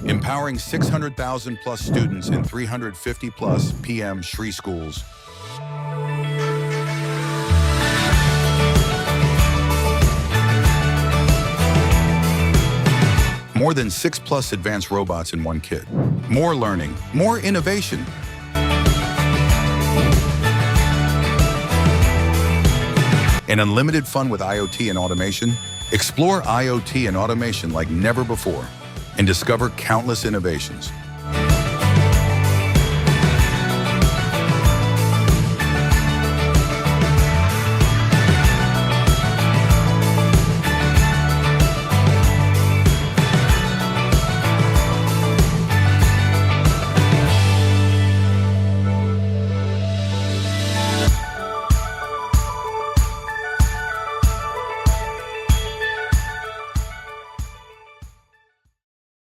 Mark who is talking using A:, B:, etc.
A: empowering 600,000 plus students in 350 plus PM Shri schools. More than 6 plus advanced robots in one kit. More learning, more innovation. And unlimited fun with IoT and automation. Explore IoT and automation like never before and discover countless innovations.